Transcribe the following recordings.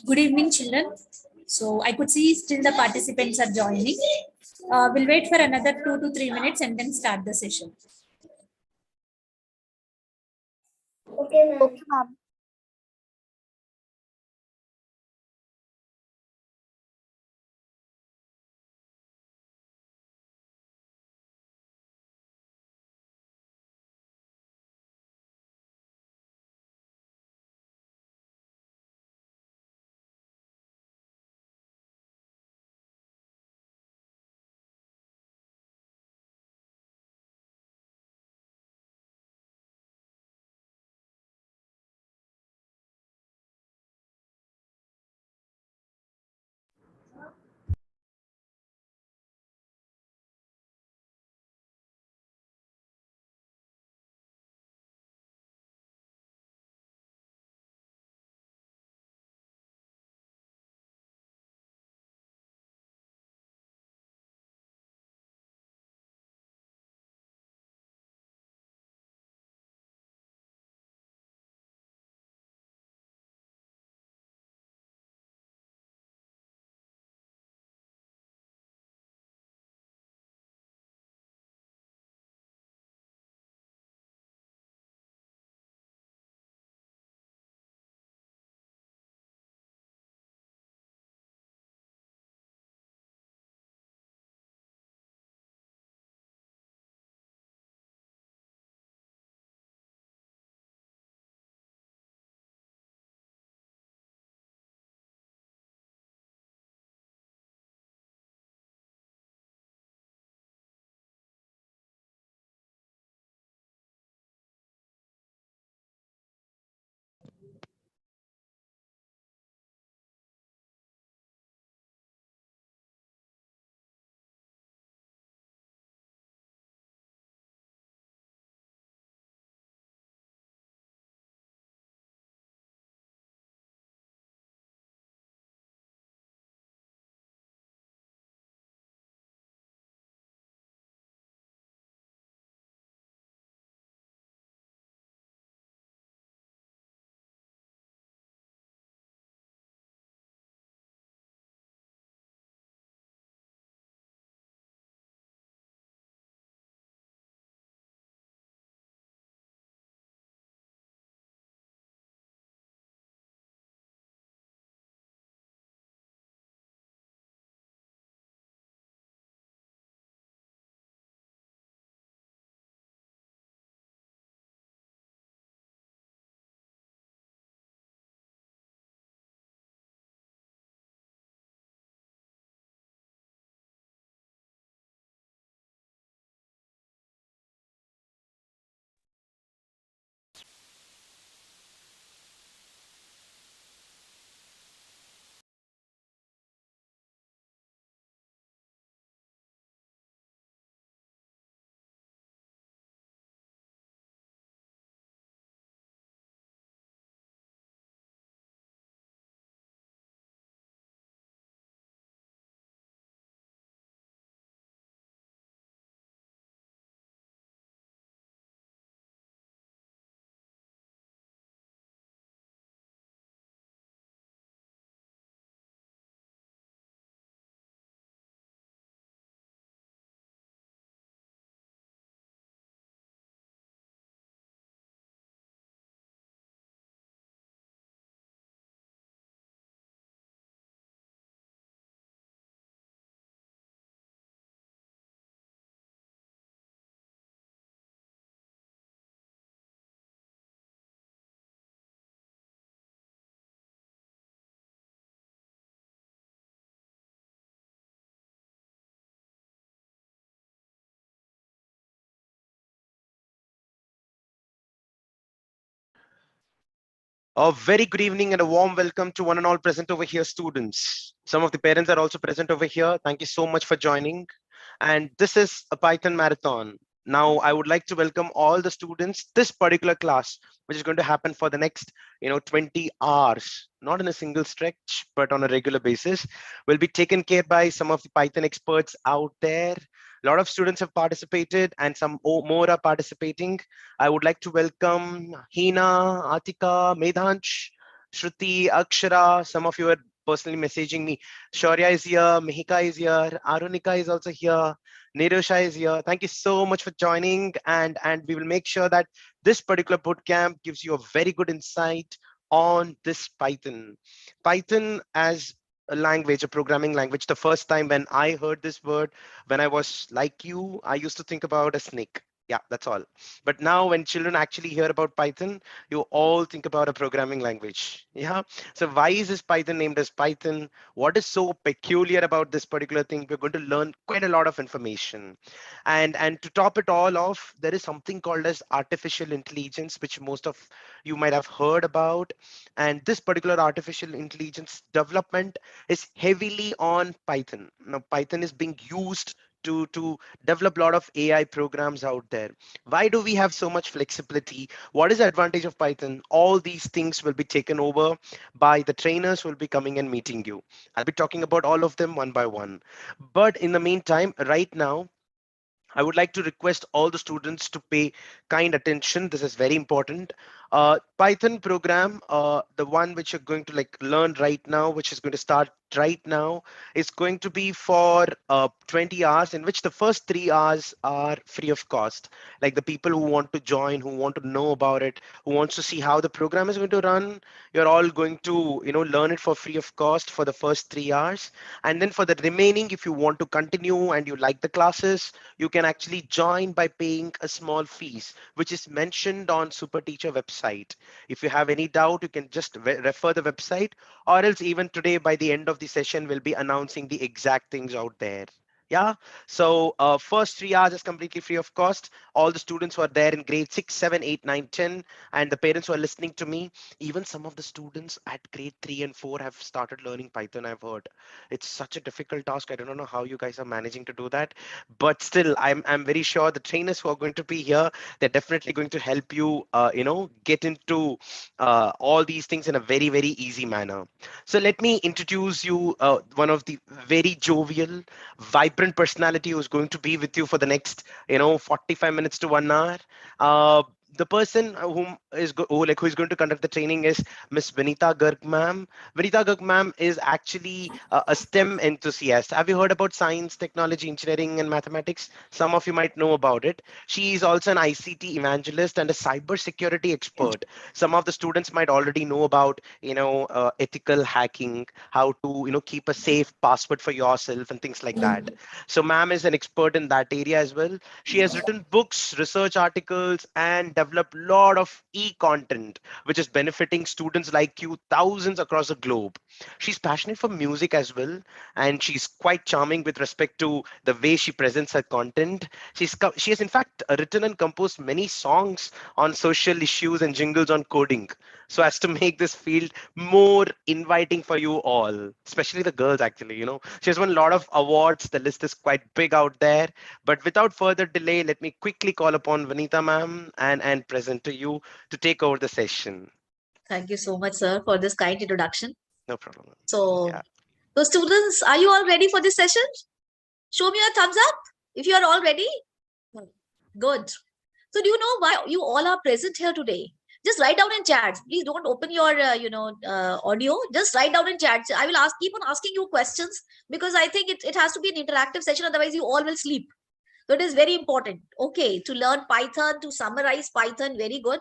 Good evening, children. So I could see still the participants are joining. We'll wait for another 2 to 3 minutes and then start the session. Okay, ma'am. Okay, ma'am. A very good evening and a warm welcome to one and all present over here, students. Some of the parents are also present over here. Thank you so much for joining. And this is a Python marathon. Now, I would like to welcome all the students, this particular class, which is going to happen for the next, 20 hours, not in a single stretch, but on a regular basis, will be taken care by some of the Python experts out there. A lot of students have participated and some more are participating. I would like to welcome Hina, Atika, Medhansh, Shruti, Akshara, some of you are personally messaging me. Shaurya is here, Mihika is here, Arunika is also here, Nirusha is here. Thank you so much for joining, and we will make sure that this particular bootcamp gives you a very good insight on this Python. Python as a language, a programming language. The first time when I heard this word, when I was like you, I used to think about a snake. Yeah, that's all. But now when children actually hear about Python, you all think about a programming language. Yeah. So why is this Python named as Python? What is so peculiar about this particular thing? We're going to learn quite a lot of information. And to top it all off, there is something called as artificial intelligence, which most of you might have heard about. And this particular artificial intelligence development is heavily on Python. Now, Python is being used to develop a lot of AI programs out there. Why do we have so much flexibility? What is the advantage of Python? All these things will be taken over by the trainers who will be coming and meeting you. I'll be talking about all of them one by one. But in the meantime, right now, I would like to request all the students to pay kind attention. This is very important. Python program, the one which you're going to like learn right now, which is going to start right now, is going to be for 20 hours, in which the first 3 hours are free of cost. Like the people who want to join, who want to know about it, who wants to see how the program is going to run, you're all going to, learn it for free of cost for the first 3 hours. And then for the remaining, if you want to continue and you like the classes, you can actually join by paying a small fees, which is mentioned on Super Teacher website. If you have any doubt, you can just refer the website, or else even today by the end of the session, we'll be announcing the exact things out there. Yeah. So first 3 hours is completely free of cost. All the students who are there in grade 6, 7, 8, 9, 10, and the parents who are listening to me, even some of the students at grade 3 and 4 have started learning Python. I've heard it's such a difficult task. I don't know how you guys are managing to do that, but still, I'm very sure the trainers who are going to be here, they're definitely going to help you, get into all these things in a very, very easy manner. So let me introduce you one of the very jovial, vibrant personality who's going to be with you for the next, 45 minutes to 1 hour. The person who is going to conduct the training is Miss Vinita Garg ma'am. Vinita Garg ma'am is actually a STEM enthusiast. Have you heard about science, technology, engineering, and mathematics? Some of you might know about it. She is also an ICT evangelist and a cyber security expert. Some of the students might already know about, ethical hacking, how to, keep a safe password for yourself and things like that. So ma'am is an expert in that area as well. She has written books, research articles, and developed a lot of e-content, which is benefiting students like you, thousands across the globe. She's passionate for music as well, and she's quite charming with respect to the way she presents her content. She has in fact written and composed many songs on social issues and jingles on coding, so as to make this field more inviting for you all, especially the girls. Actually, she has won a lot of awards. The list is quite big out there. But without further delay, let me quickly call upon Vanita ma'am and present to you to take over the session. Thank you so much, sir, for this kind introduction. No problem. So, Yeah. so students, are you all ready for this session? Show me a thumbs up if you are all ready. Good. So do you know why you all are present here today? Just write down in chat. Please don't open your, audio. Just write down in chat. I will keep on asking you questions because I think it has to be an interactive session. Otherwise, you all will sleep. So it is very important. Okay, to learn Python, to summarize Python, very good.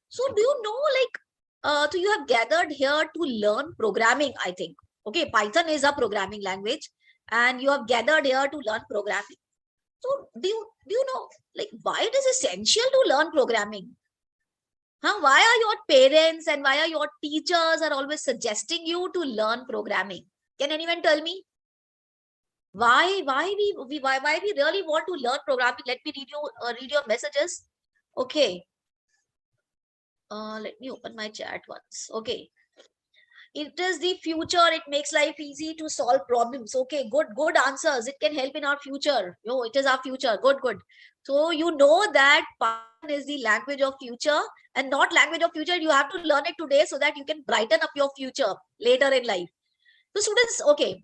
So do you know, so you have gathered here to learn programming, I think. Okay, Python is a programming language, and you have gathered here to learn programming. So do you know, like, why it is essential to learn programming? Why are your parents and why are your teachers are always suggesting you to learn programming? Can anyone tell me? Why we really want to learn programming? Let me read your messages. Okay. Let me open my chat once. Okay. It is the future. It makes life easy to solve problems. Okay, good answers. It can help in our future. It is our future. Good. So you know that Python is the language of future and not language of future. You have to learn it today so that you can brighten up your future later in life. So students, okay,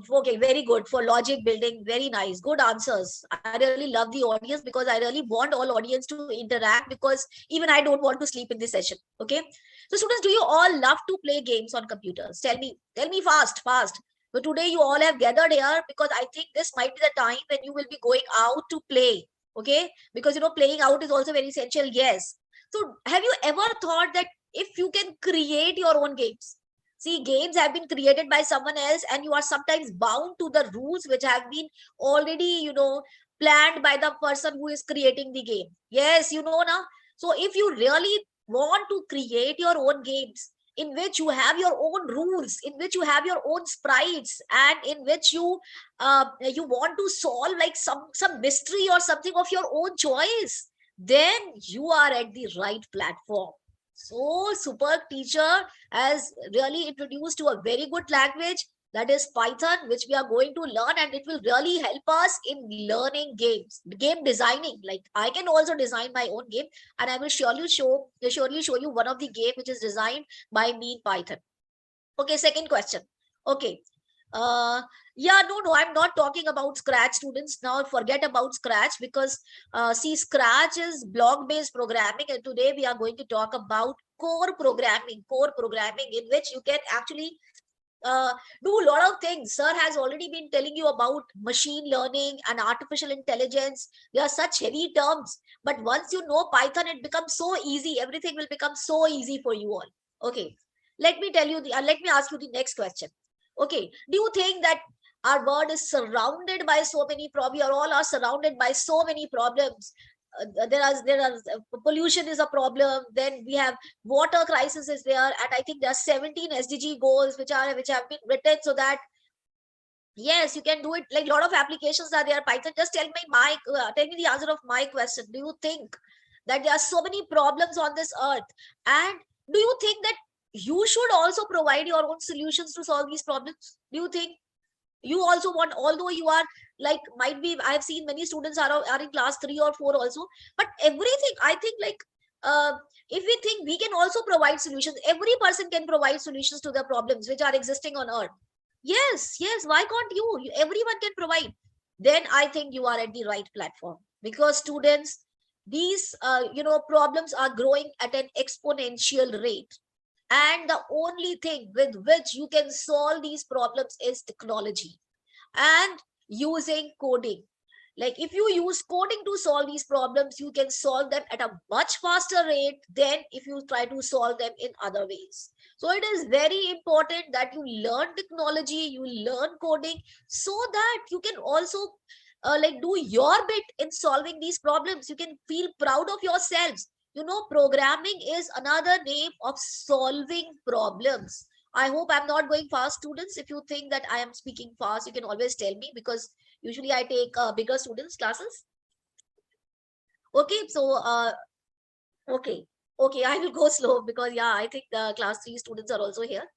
Okay, very good. For logic building, very nice. Good answers. I really love the audience because I really want all audience to interact because even I don't want to sleep in this session. Okay. So students, do you all love to play games on computers? Tell me fast. But today you all have gathered here because I think this might be the time when you will be going out to play. Okay. Because you know, playing out is also very essential. Yes. So have you ever thought that if you can create your own games? See, games have been created by someone else, and you are sometimes bound to the rules which have been already, you know, planned by the person who is creating the game. Yes, you know, now. So if you really want to create your own games in which you have your own rules, in which you have your own sprites, and in which you want to solve like some mystery or something of your own choice, then you are at the right platform. So Super Teacher has really introduced to a very good language, that is Python, which we are going to learn, and it will really help us in learning games, game designing. Like I can also design my own game, and I will surely show you one of the game which is designed by me in Python. Okay, second question. Okay. Yeah, no, I'm not talking about Scratch, students. Now forget about Scratch because see, Scratch is block based programming, and today we are going to talk about core programming in which you can actually do a lot of things. Sir has already been telling you about machine learning and artificial intelligence. They are such heavy terms, but once you know Python, it becomes so easy. Everything will become so easy for you all. Okay, let me ask you the next question. Okay, do you think that our world is surrounded by so many problems? We are all surrounded by so many problems. There are pollution is a problem. Then we have water crisis is there, and I think there are 17 SDG goals which have been written so that yes, you can do it. Like a lot of applications are there. Python, just tell me the answer of my question. Do you think that there are so many problems on this earth, and do you think that you should also provide your own solutions to solve these problems? Do you think you also want, although you are like, might be, I've seen many students are in class 3 or 4 also, but everything I think like if we think we can also provide solutions, every person can provide solutions to the problems which are existing on earth. Yes, why can't you? Everyone can provide. Then I think you are at the right platform, because students, these problems are growing at an exponential rate, and the only thing with which you can solve these problems is technology and using coding. Like if you use coding to solve these problems, you can solve them at a much faster rate than if you try to solve them in other ways. So it is very important that you learn technology, you learn coding, so that you can also like do your bit in solving these problems. You can feel proud of yourselves. You know, programming is another name of solving problems. I hope I'm not going fast, students. If you think that I am speaking fast, you can always tell me, because usually I take bigger students classes. Okay, so okay, I will go slow because yeah, I think the class 3 students are also here.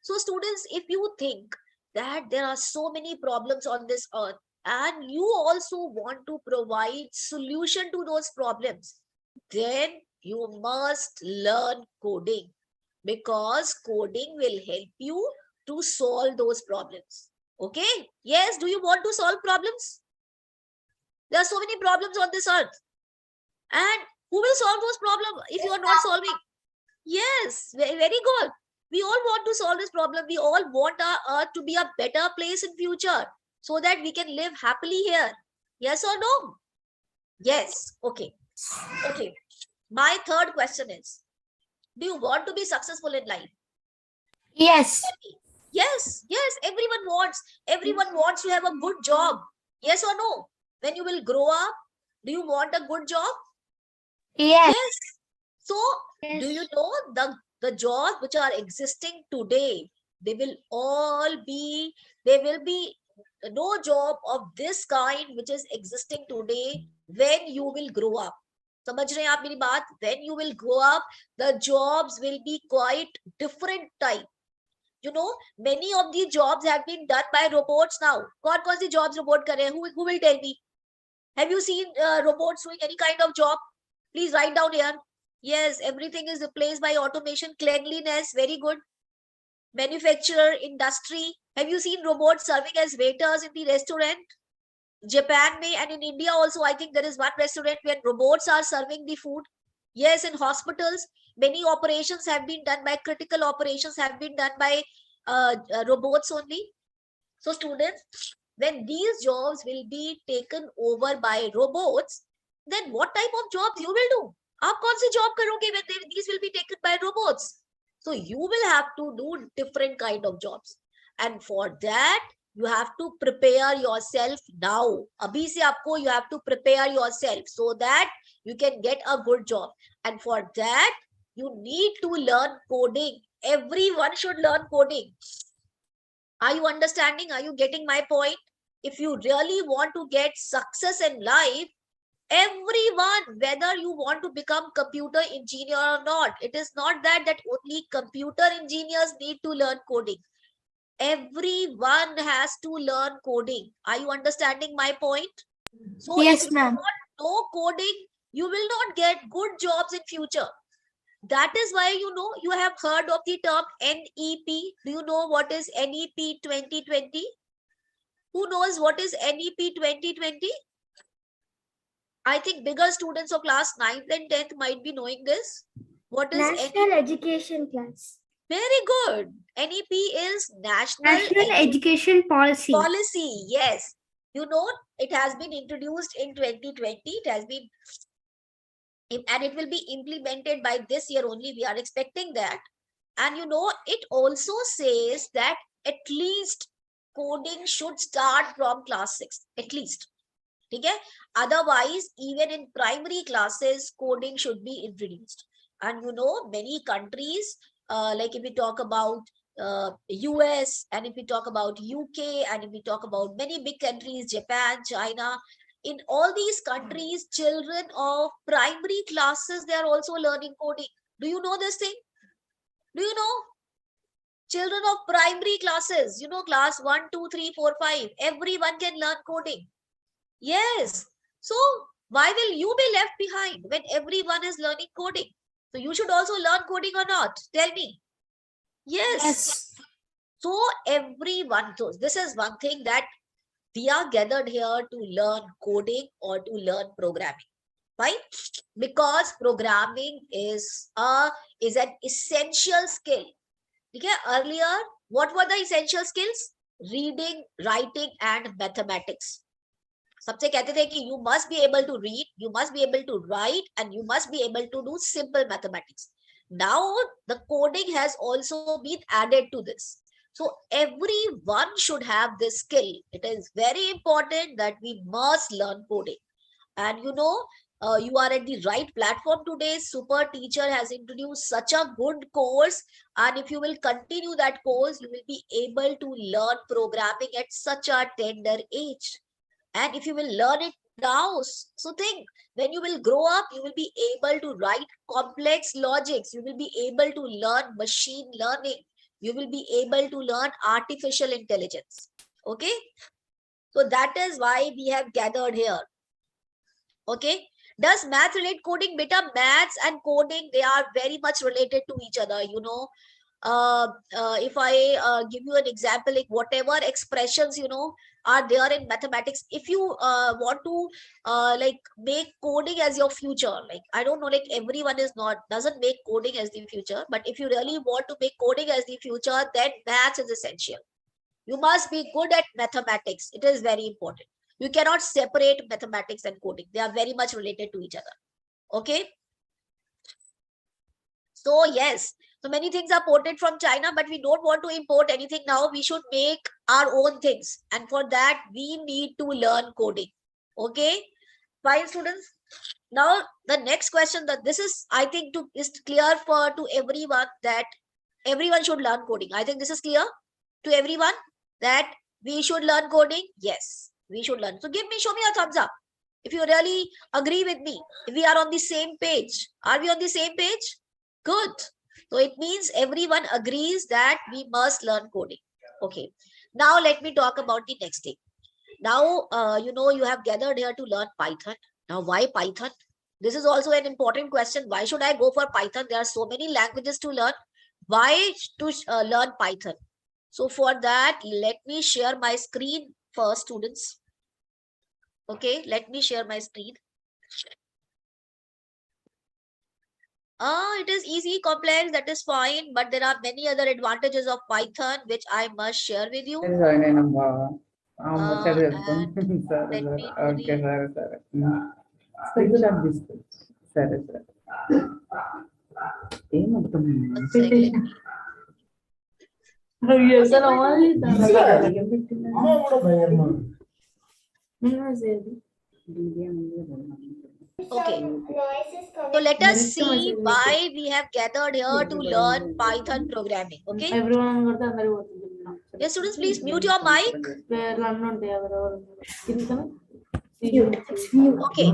So students, if you think that there are so many problems on this earth and you also want to provide solution to those problems, then you must learn coding, because coding will help you to solve those problems. Okay? Yes, do you want to solve problems? There are so many problems on this earth. And who will solve those problems if you are not solving? Yes, very, very good. We all want to solve this problem. We all want our earth to be a better place in future so that we can live happily here. Yes or no? Yes. Okay. Okay. My third question is, do you want to be successful in life? Yes. Yes, everyone wants to have a good job. Yes or no? When you will grow up, do you want a good job? Yes. So do you know the jobs which are existing today, there will be no job of this kind which is existing today when you will grow up. समझ रहे हैं आप मेरी बात? When you will grow up, the jobs will be quite different type. You know, many of the jobs have been done by robots now. कौन सी jobs robot कर रहे हैं? Who will tell me? Have you seen robots doing any kind of job? Please write down here. Yes, everything is replaced by automation. Cleanliness, very good. manufacturer, industry. Have you seen robots serving as waiters in the restaurant? Japan may, and in India also, I think there is one restaurant where robots are serving the food. Yes, in hospitals, many operations have been done by critical operations have been done by robots only. So students, when these jobs will be taken over by robots, then what type of jobs you will do? आप कौन सी job करोगे when these will be taken by robots? So you will have to do different kind of jobs, and for that you have to prepare yourself now. Abhi se aapko you have to prepare yourself so that you can get a good job, and for that you need to learn coding. Everyone should learn coding. Are you understanding? Are you getting my point? If you really want to get success in life, everyone, whether you want to become computer engineer or not, it is not that only computer engineers need to learn coding. Everyone has to learn coding. Are you understanding my point? So Yes, if you ma'am. don't know coding, you will not get good jobs in future. That is why, you have heard of the term NEP. Do you know what is NEP 2020? Who knows what is NEP 2020? I think bigger students of class 9th and 10th might be knowing this. What is National Education Class. Very good. NEP is National Education Policy. Policy. Yes. It has been introduced in 2020. It has been, and it will be implemented by this year only. We are expecting that. And it also says that at least coding should start from class 6. At least. Okay? Otherwise, even in primary classes, coding should be introduced. And many countries, like if we talk about US, and if we talk about UK, and if we talk about many big countries, Japan, China, in all these countries, children of primary classes, they are also learning coding. Do you know this thing? Do you know? Children of primary classes, class 1, 2, 3, 4, 5, everyone can learn coding. Yes. So why will you be left behind when everyone is learning coding? So you should also learn coding or not? Tell me. Yes. So everyone, so this is one thing that we are gathered here to learn coding or to learn programming. Right? Because programming is an essential skill. Okay? Earlier, what were the essential skills? Reading, writing, and mathematics. सबसे कहते थे कि you must be able to read, you must be able to write, and you must be able to do simple mathematics. Now the coding has also been added to this. So everyone should have this skill. It is very important that we must learn coding. And you are at the right platform today. Super Teacher has introduced such a good course. And if you will continue that course, you will be able to learn programming at such a tender age. And if you will learn it now, so think, when you will grow up, you will be able to write complex logics. You will be able to learn machine learning. You will be able to learn artificial intelligence. Okay. So that is why we have gathered here. Okay. Does math relate coding? Beta, maths and coding, they are very much related to each other. If I give you an example, like whatever expressions, are there in mathematics, if you want to like make coding as your future, like I don't know, like everyone doesn't make coding as the future, but if you really want to make coding as the future, then maths is essential. You must be good at mathematics. It is very important. You cannot separate mathematics and coding. They are very much related to each other. Okay. So yes, so many things are imported from China, but we don't want to import anything now. We should make our own things. And for that, we need to learn coding. Okay. Fine, students. Now, the next question, that this is, I think, is clear to everyone, that everyone should learn coding. I think this is clear to everyone that we should learn coding. Yes, we should learn. So show me a thumbs up if you really agree with me. If we are on the same page. Are we on the same page? Good. So it means everyone agrees that we must learn coding. Okay. Now let me talk about the next thing. Now, you have gathered here to learn Python. Now, why Python? This is also an important question. Why should I go for Python? There are so many languages to learn. why to learn Python. So for that, let me share my screen first, students. Okay, let me share my screen. It is easy, complex, that is fine, but there are many other advantages of Python which I must share with you. ముచ్చట చెప్తాం సరే let సరే me do okay the- సరే సరే screen shot తీసుకో సరే సరే ఏమవుతాం One sec, let me- Okay, so let us see why we have gathered here to learn Python programming. Okay, yes, students, please mute your mic. Okay,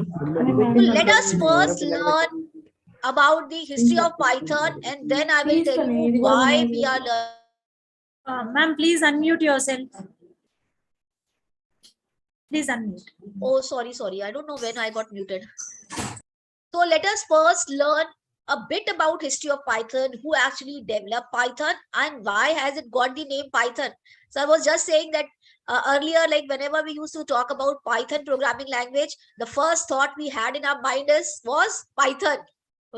so let us first learn about the history of Python, and then I will tell you why we are learning. Ma'am, please unmute yourself. Please unmute. Oh, sorry. I don't know when I got muted. So let us first learn a bit about history of Python, who actually developed Python and why has it got the name Python. So I was just saying that earlier, like whenever we used to talk about Python programming language, the first thought we had in our mind was Python.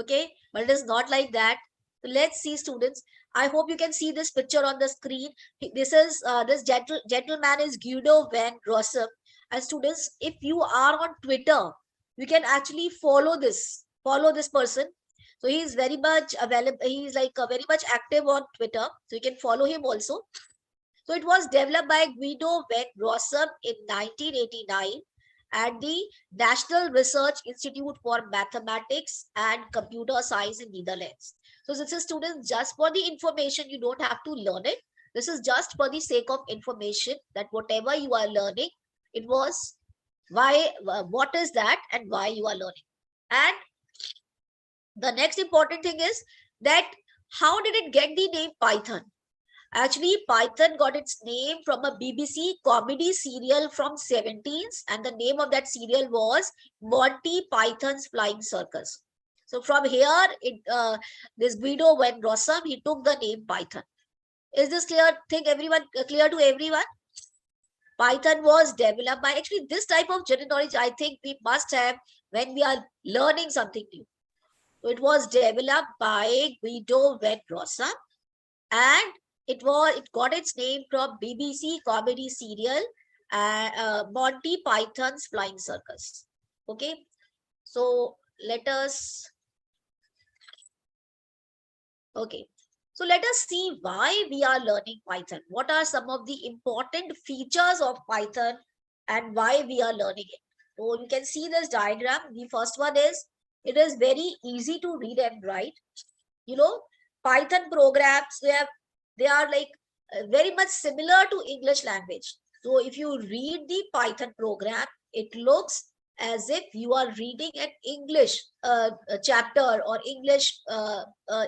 Okay, but it is not like that. So let's see, students. I hope you can see this picture on the screen. This is this gentleman is Guido van Rossum. And students, if you are on Twitter, you can actually follow this person. So he is very much available. He is like very much active on Twitter. So you can follow him also. So it was developed by Guido van Rossum in 1989 at the National Research Institute for Mathematics and Computer Science in Netherlands. So this is, students, just for the information. You don't have to learn it. This is just for the sake of information, that whatever you are learning, it was why, what is that and why you are learning. And the next important thing is that how did it get the name Python? Actually, Python got its name from a BBC comedy serial from 70s, and the name of that serial was Monty Python's Flying Circus. So from here, this Guido van Rossum, he took the name Python. Is this clear? Clear to everyone? Python was developed by, actually this type of general knowledge I think we must have when we are learning something new. So it was developed by Guido van Rossum, and it got its name from BBC comedy serial Monty Python's Flying Circus. Okay, so let us see why we are learning Python. What are some of the important features of Python and why we are learning it? So you can see this diagram. The first one is, it is very easy to read and write. You know, Python programs, they are like very much similar to English language. So if you read the Python program, it looks as if you are reading an English chapter or English.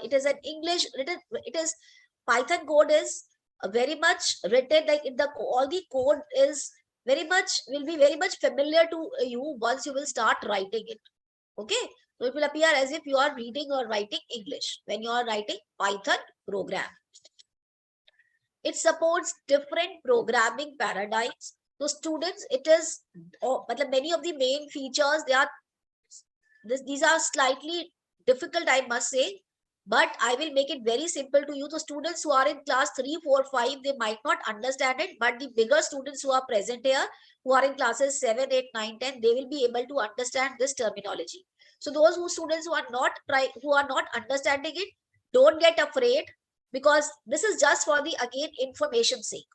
It is an English written. It is Python code is very much written like all the code is will be very much familiar to you once you will start writing it. Okay, so it will appear as if you are reading or writing English when you are writing Python program. It supports different programming paradigms. So students, it is many of the main features, these are slightly difficult, I must say, but I will make it very simple to you. The students who are in class 3, 4, 5, they might not understand it, but the bigger students who are present here, who are in classes 7, 8, 9, 10, they will be able to understand this terminology. So those students who are not understanding it, don't get afraid, because this is just for the, again, information sake.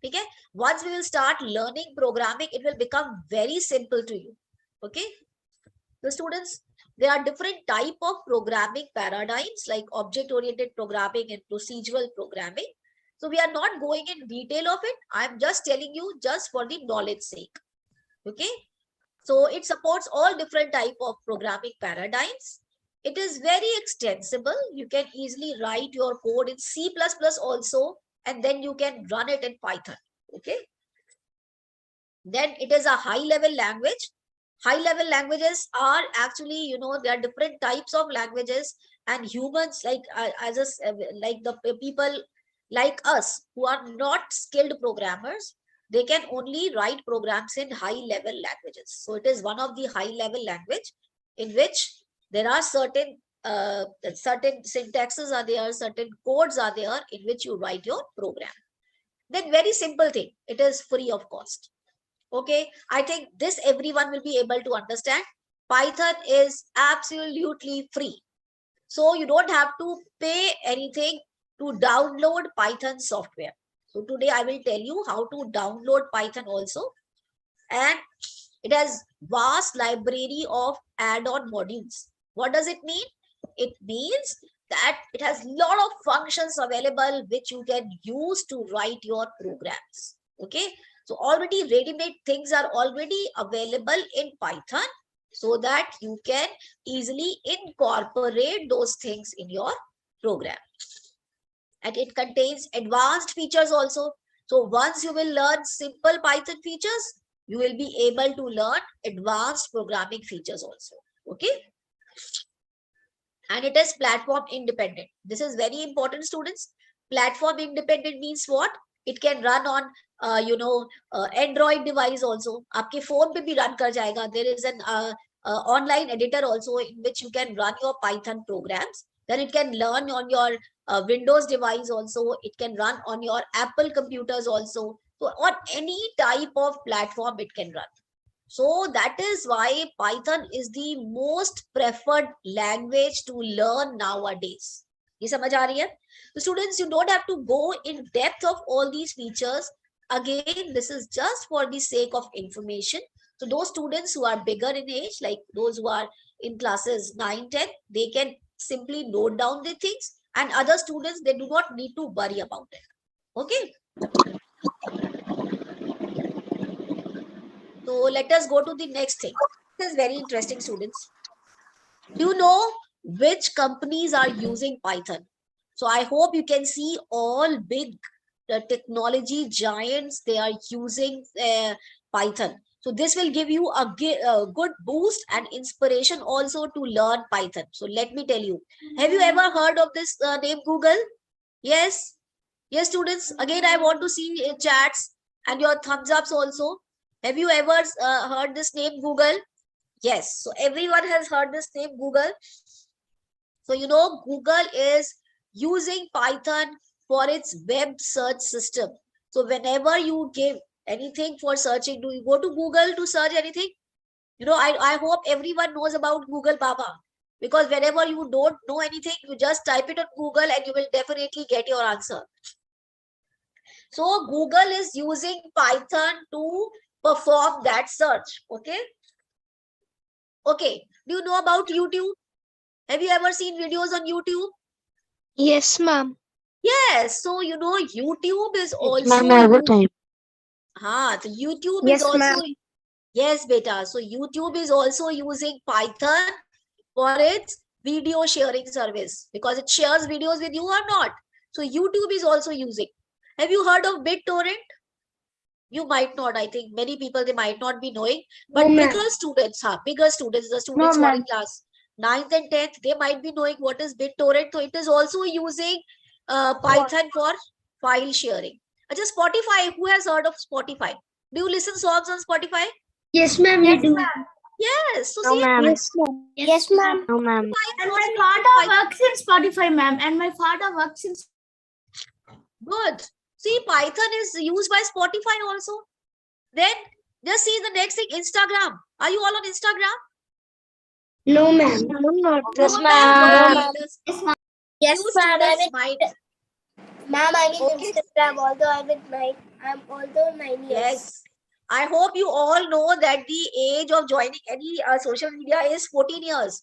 Okay, once we will start learning programming, it will become very simple to you. Okay, the students, there are different type of programming paradigms like object-oriented programming and procedural programming. So we are not going in detail of it. I'm just telling you just for the knowledge sake. Okay, so it supports all different type of programming paradigms. It is very extensible. You can easily write your code in C++ also, and then you can run it in Python. Okay, then it is a high-level language. High-level languages are actually, there are different types of languages. And humans like like the people like us who are not skilled programmers, they can only write programs in high level languages. So it is one of the high level language in which there are certain syntaxes are there, certain codes are there in which you write your program. Then very simple thing, it is free of cost. Okay, I think this everyone will be able to understand. Python is absolutely free. So you don't have to pay anything to download Python software. So today I will tell you how to download Python also. And it has vast library of add-on modules. What does it mean? It means that it has lot of functions available which you can use to write your programs. Okay. So already ready-made things are already available in Python so that you can easily incorporate those things in your program. And it contains advanced features also. So once you will learn simple Python features, you will be able to learn advanced programming features also. Okay. And it is platform independent. This is very important, students. Platform independent means what? It can run on Android device also. Aapke phone pe bhi run kar jayega. There is an online editor also in which you can run your Python programs. Then it can learn on your Windows device also. It can run on your Apple computers also. So on any type of platform it can run. So that is why Python is the most preferred language to learn nowadays. ये समझ आ रही है? So students, you don't have to go in depth of all these features. Again, this is just for the sake of information. So those students who are bigger in age, like those who are in classes 9, 10, they can simply note down the things, and other students, they do not need to worry about it. Okay. So let us go to the next thing. This is very interesting, students. Do you know which companies are using Python? So I hope you can see all big technology giants, they are using Python. So this will give you a good boost and inspiration also to learn Python. So let me tell you, have you ever heard of this name Google? Yes. Yes, students. Again, I want to see chats and your thumbs ups also. Have you ever heard this name Google? Yes. So everyone has heard this name Google. So you know Google is using Python for its web search system. So whenever you give anything for searching, do you go to Google to search anything? You know, I hope everyone knows about Google Baba, because whenever you don't know anything, you just type it on Google and you will definitely get your answer. So Google is using Python to perform that search. Okay. Okay. Do you know about YouTube? Have you ever seen videos on YouTube? Yes, ma'am. Yes. So you know YouTube is also time. so YouTube Yes, is also ma'am. yes, beta. So YouTube is also using Python for its video sharing service, because it shares videos with you or not. So YouTube is also using. Have you heard of BitTorrent? You might not. I think many people, they might not be knowing, but No, ma'am. bigger students, the students who are in ma'am. class 9th and 10th, they might be knowing what is BitTorrent. So it is also using Python for file sharing. Just Spotify. Who has heard of Spotify? Do you listen songs on Spotify? Yes, ma'am. You do. Yes. So No, see, ma'am. Yes, ma'am. Yes, ma'am. No, ma'am. Python And was my using father Python. works in Spotify, ma'am. And my father works in. Good. See, Python is used by Spotify also. Then just see the next thing, Instagram. Are you all on Instagram? No, ma'am. No, Yes, ma'am. Yes, ma'am. Yes, students might. Ma'am, I need Okay. Instagram. I'm although 9 years. Yes. I hope you all know that the age of joining any social media is 14 years.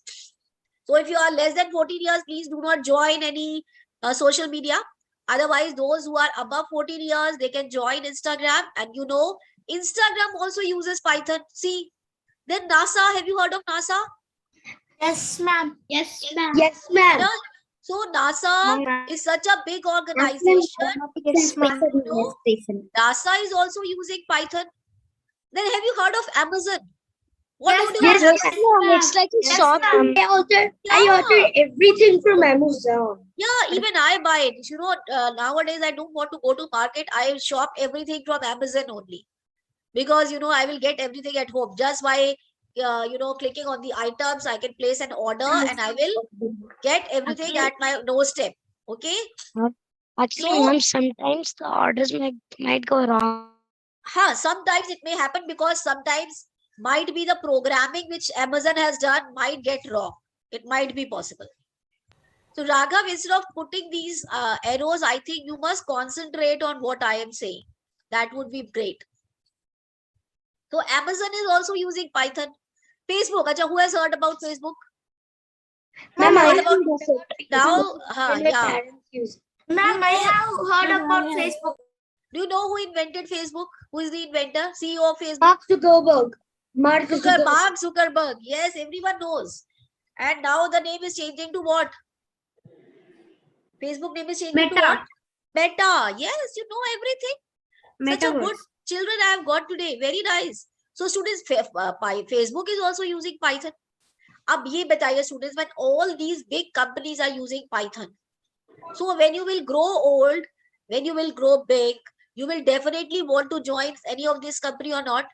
So if you are less than 14 years, please do not join any social media. Otherwise, those who are above 14 years, they can join Instagram. And you know, Instagram also uses Python. See, then NASA, have you heard of NASA? Yes, ma'am. Yes, ma'am. Yes, ma'am. Yeah. So NASA is such a big organization. Yes, ma'am. NASA is also using Python. Then have you heard of Amazon? What Yes, would you yes, ask? yes, ma'am. It's like a shop. I ordered everything from Amazon. Yeah, even I buy it. You know, nowadays I don't want to go to market. I shop everything from Amazon only, because you know I will get everything at home just by clicking on the items. I can place an order and I will get everything at my doorstep. Okay. Actually, So, ma'am, sometimes the orders might go wrong. sometimes it may happen because sometimes might be the programming which Amazon has done might get wrong. It might be possible. So Raghav, instead of putting these arrows, I think you must concentrate on what I am saying. That would be great. So Amazon is also using Python. Facebook, acha, who has heard about Facebook? Ma'am, I Heard about haven't now? my Yeah. parents use. Ma'am, I have heard about Facebook. Do you know who invented Facebook? Who is the inventor? CEO of Facebook? Mark Zuckerberg. Mark Zuckerberg. Mark Zuckerberg. Yes, everyone knows. And now the name is changing to what? Facebook name is changing to what? Meta. Yes, you know everything. Such a good children I have got today. Very nice. So students, Facebook is also using Python. Ab ye bataiye students, when all these big companies are using Python. So when you will grow old, when you will grow big, you will definitely want to join any of this company or not?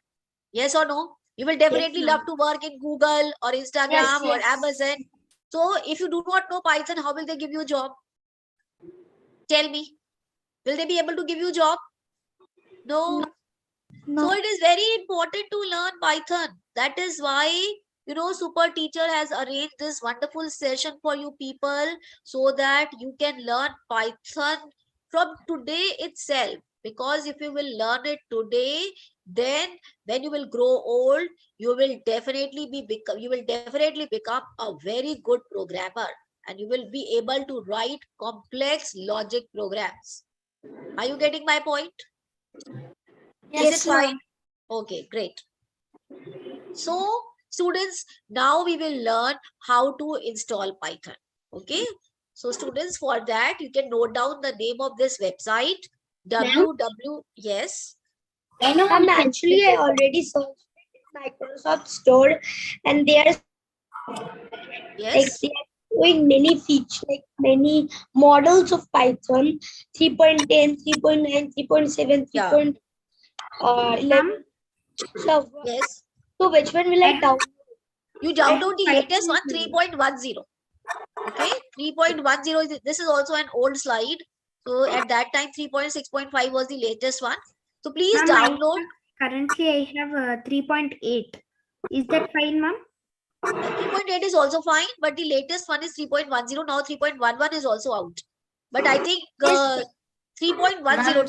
Yes or no? You will definitely love to work in Google or Instagram or Amazon. So if you do not know Python, how will they give you a job? Tell me. Will they be able to give you a job? No. So it is very important to learn Python. That is why, Super Teacher has arranged this wonderful session for you people so that you can learn Python from today itself. Because if you will learn it today, then when you will grow old, you will definitely become a very good programmer, and you will be able to write complex logic programs. Are you getting my point? Yes, Is it fine? Okay, great. So students, now we will learn how to install Python. Okay. So students, for that you can note down the name of this website. Yes. I know. Actually, I already searched Microsoft Store, and they are Yes. they are showing many features, like many models of Python: 3.10, 3.9, 3.7, 3.11. So, Yes. so which one will I download? You download the latest one, 3.10. Okay, 3.10 this is also an old slide. So at that time 3.6.5 was the latest one. So please download. Currently, I have 3.8. Is that fine, ma'am? 3.8 is also fine, but the latest one is 3.10. Now 3.11 is also out. But I think 3.10 till,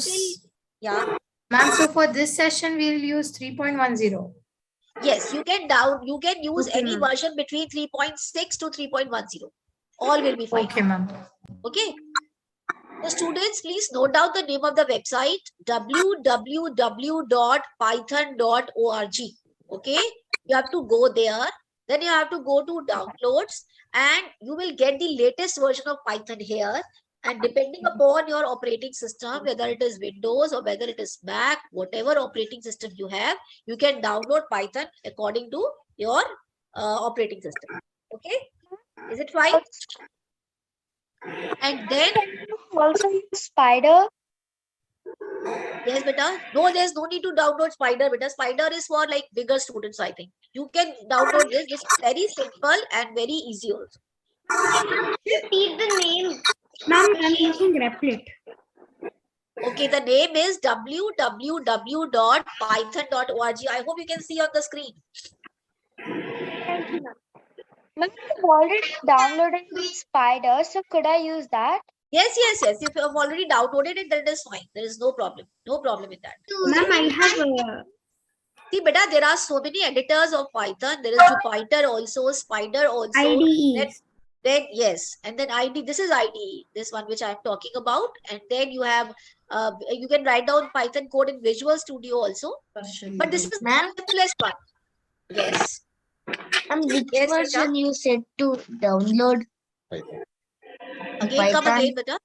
yeah. Ma'am, so for this session, we'll use 3.10. Yes, you can use any version between 3.6 to 3.10. All will be fine. Okay, ma'am. Okay. So students, please note down the name of the website, www.python.org. Okay. You have to go there. Then you have to go to downloads and you will get the latest version of Python here. And depending upon your operating system, whether it is Windows or whether it is Mac, whatever operating system you have, you can download Python according to your operating system. Okay. Is it fine? And then Also Spider. yes, beta. No, there's no need to download Spider, beta. Spider is for like bigger students, I think. You can download this. This is very simple and very easy also. Repeat the name. Ma'am, I'm using Replit. Okay, the name is www.python.org. I hope you can see on the screen. Thank you, ma'am. Ma'am, I've already downloaded Spider, so could I use that? Yes. If you have already downloaded it, then it is fine. There is no problem. No problem in that. Ma'am, I have See, beta, there are so many editors of Python. There is Jupyter also, Spider also. IDE. Then yes, and then IDE. This is IDE, this one which I am talking about. And then you have, you can write down Python code in Visual Studio also. But this is the simplest one. Yes. And which Yes, version you said to download? Again, come again, beta.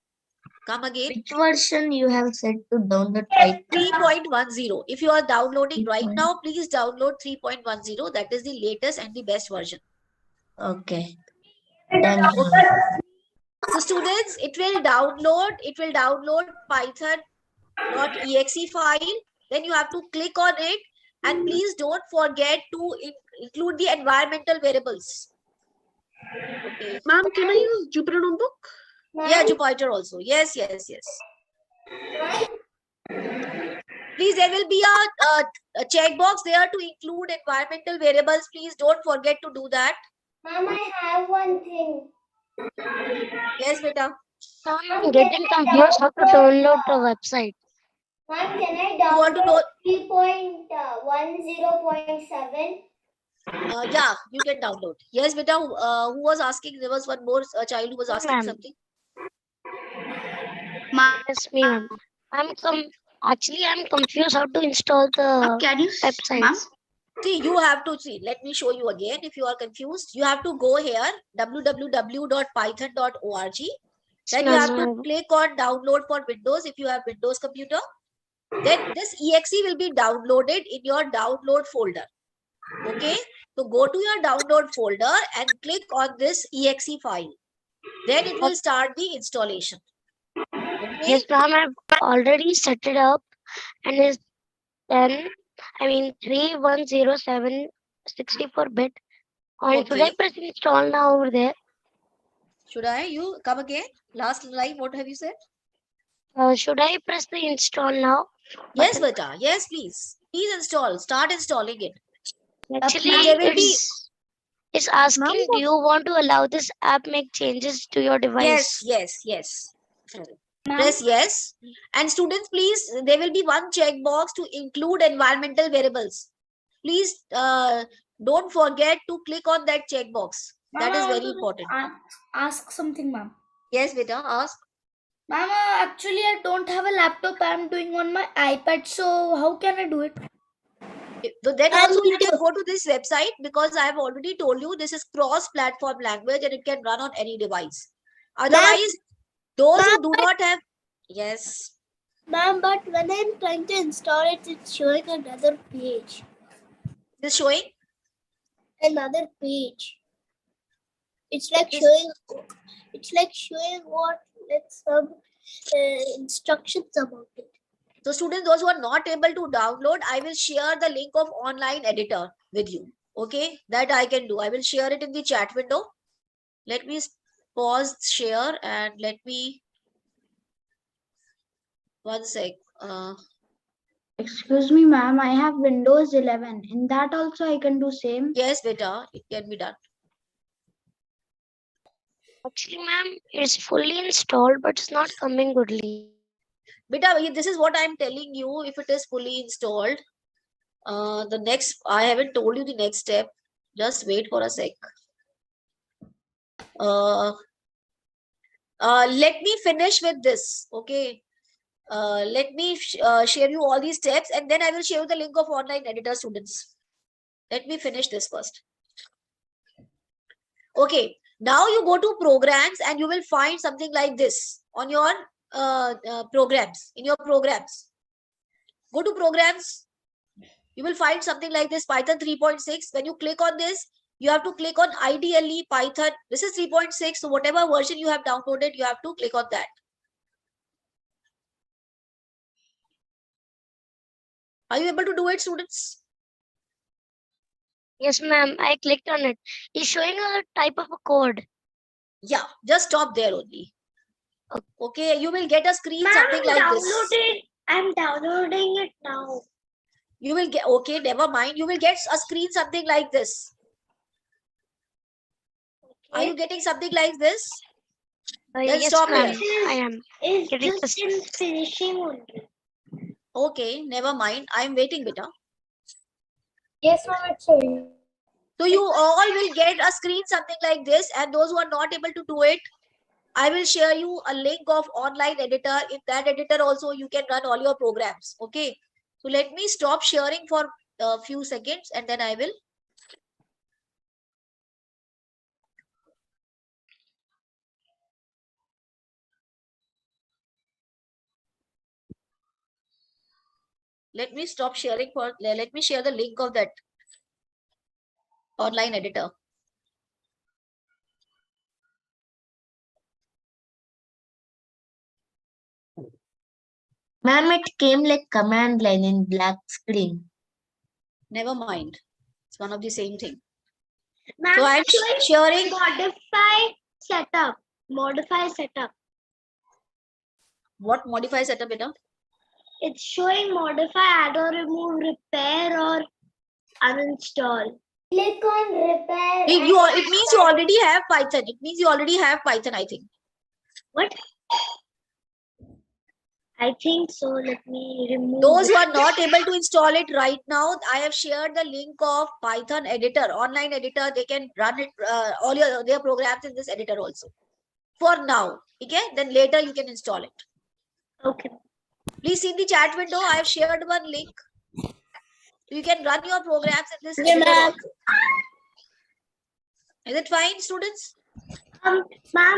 Come again. Which version you have said to download Python? 3.10. If you are downloading right 3.10. now, please download 3.10. That is the latest and the best version. Okay. Done. So students, it will download python.exe file. Then you have to click on it, and please don't forget to include the environmental variables. Okay. Ma'am, can I use Jupyter Notebook? Yeah, Jupyter also. Yes. Please, there will be a checkbox there to include environmental variables. Please don't forget to do that. Mom, I have one thing. Yes, beta. I'm getting confused how to download the website. Mom, can I You want to know? download 3.10.7? Yeah, you can download. Yes, beta. Who was asking? There was one more child who was asking Ma'am. something. Yes, me, ma'am. Actually, I'm confused how to install the Can you, ma'am? websites. See, you have to see. Let me show you again. If you are confused, you have to go here www.python.org. Then you have to click on download for Windows if you have Windows computer. Then this exe will be downloaded in your download folder. Okay, so go to your download folder and click on this exe file. Then it will start the installation. Okay. Yes, ma'am, I've already set it up and it's done. I mean, 3107 64-bit. And should I Okay. press install now over there? Should I? You come again? Last line, what have you said? Should I press the install now? Yes, button? beta. Yes, please. Please install. Start installing it. Actually, there will be. it's asking, do you want to allow this app make changes to your device? Yes. Press yes. And students, please, there will be one checkbox to include environmental variables. Please don't forget to click on that checkbox. That is very important. Ask something, ma'am. Yes, beta, ask. Ma'am, actually, I don't have a laptop. I'm doing on my iPad. So how can I do it? So then also you can go to this website because I have already told you this is cross-platform language and it can run on any device. Otherwise, those who do not have, yes. Ma'am, but when I'm trying to install it, it's showing another page. This showing? Another page. It's like This- showing what some instructions about it. So students, those who are not able to download, I will share the link of online editor with you. Okay, that I can do. I will share it in the chat window. Let me pause share and let me, one sec. Excuse me, ma'am. I have Windows 11. In that also I can do same. Yes, beta, it can be done. Actually, ma'am, it's fully installed, but it's not coming goodly. Beta, this is what I'm telling you. If it is fully installed, the next, I haven't told you the next step. Just wait for a sec. Let me finish with this. Okay. Let me share you all these steps and then I will share you the link of online editor, students. Let me finish this first. Okay. Now you go to programs and you will find something like this on your programs, in your programs. Go to programs. You will find something like this, Python 3.6. When you click on this, you have to click on IDLE Python. This is 3.6. So whatever version you have downloaded, you have to click on that. Are you able to do it, students? Yes, ma'am, I clicked on it. It's showing a type of a code. Yeah, just stop there only. Okay, you will get a screen something like this. I'm downloading it now. You will get, okay, never mind. You will get a screen something like this. Are you getting something like this? Then Yes, stop ma'am, here. I am. It's Getting just in finishing only. Okay, never mind. I am waiting, beta. Yes, ma'am, it's showing. So you all will get a screen something like this, and those who are not able to do it, I will share you a link of online editor. In that editor also you can run all your programs. Okay. So let me stop sharing for a few seconds and then I will. Let me stop sharing let me share the link of that online editor. Ma'am, it came like command line in black screen. Never mind. It's one of the same thing. Ma'am, So I'm sharing. modify setup. Modify setup. What modify setup, beta? It's showing modify, add or remove, repair or uninstall. Click on repair. It means you already have Python. It means you already have Python, I think. What? I think so. Let me remove. Those who are not able to install it right now, I have shared the link of Python editor, online editor. They can run it, all their programs in this editor also. For now, okay? Then later you can install it. Okay. Please see the chat window. I have shared one link. You can run your programs in this Okay, editor ma'am. also. Is it fine, students? Ma'am,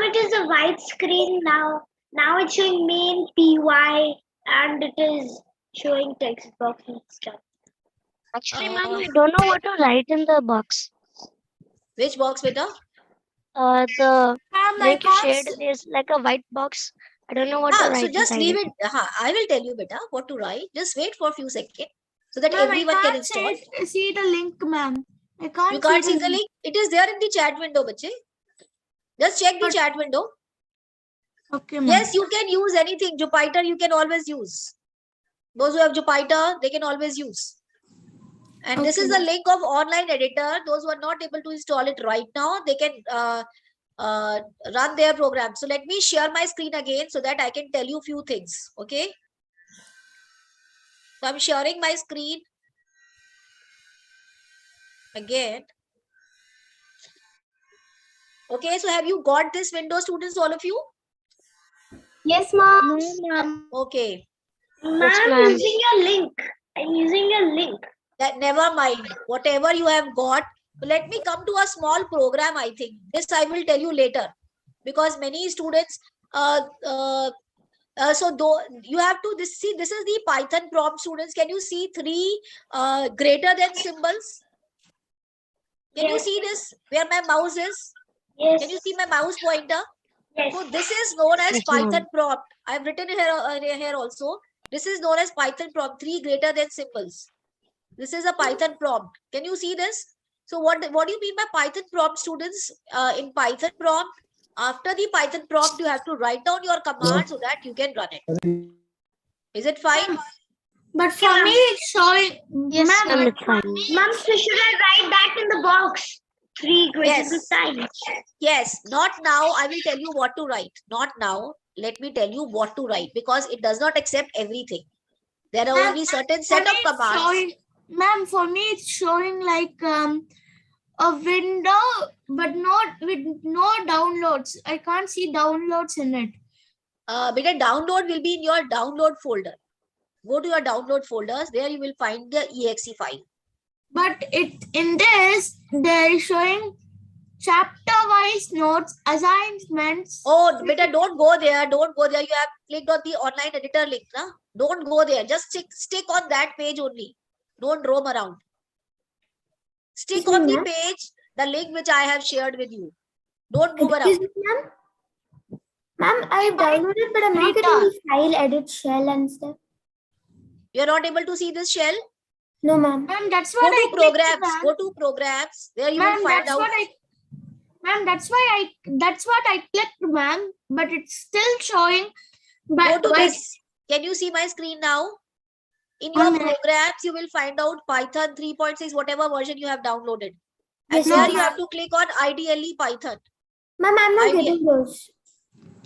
it is a white screen now. Now it's showing main PY and it is showing text box and stuff. Actually, Uh, ma'am, I don't know what to write in the box. Which box, beta? The Ma'am, I link you can't shared is like a white box. I don't know what to So write just inside leave it. it. I will tell you, beta, what to write. Just wait for a few seconds so that Ma'am, everyone can install. see the link, ma'am. I can't You can't see the link. It is there in the chat window, bache. Just check the But- chat window. Okay, ma'am. Yes, you can use anything. Jupyter, you can always use. Those who have Jupyter, they can always use. And this is the link of online editor. Those who are not able to install it right now, they can run their program. So let me share my screen again so that I can tell you few things. Okay. So I'm sharing my screen again. Okay, so have you got this window, students, all of you? Yes, ma'am. Okay, Ma'am, ma'am. using your link. I'm using your link. that never mind. Whatever you have got, let me come to a small program. I think this I will tell you later, because many students. So though you have to this is the Python prompt, students. Can you see three greater than symbols? Can you Yes. see this where my mouse is? Yes. Can you see my mouse pointer? Yes. So this is known as Yes, ma'am. Python prompt. I have written here also. This is known as Python prompt, three greater than symbols. This is a Python prompt. Can you see this? So what do you mean by Python prompt, students? In Python prompt, after the Python prompt, you have to write down your command so that you can run it. Is it fine? But for me, it's showing. Yes, ma'am, ma'am, it's fine. Ma'am, so should I write that in the box? Three greater Yes. times. Yes. Not now. I will tell you what to write. Not now. Let me tell you what to write, because it does not accept everything. There are Ma'am, only certain for set me, of it's commands. showing. Ma'am, for me, it's showing like a window, but not with no downloads. I can't see downloads in it. But a download will be in your download folder. Go to your download folders. There you will find the exe file. But it in this, they're showing chapter-wise notes, assignments. Oh, better don't go there. Don't go there. You have clicked on the online editor link. Na? Don't go there. Just stick on that page only. Don't roam around. Stick on the page, the link which I have shared with you. Don't move around. Ma'am, I downloaded, but I'm not getting the file, edit shell and stuff. You're not able to see this shell? No, ma'am. Ma'am, that's Go what to I clicked, programs. ma'am. Go to programs. There you Ma'am, will find that's out. what I. Ma'am, that's what I clicked, ma'am. But it's still showing. Go But to why? this. Can you see my screen now? In your 1 minute. programs, you will find out Python 3.6, whatever version you have downloaded. And Yes, there ma'am. you have to click on IDLE Python. Ma'am, I'm not Idea. getting those.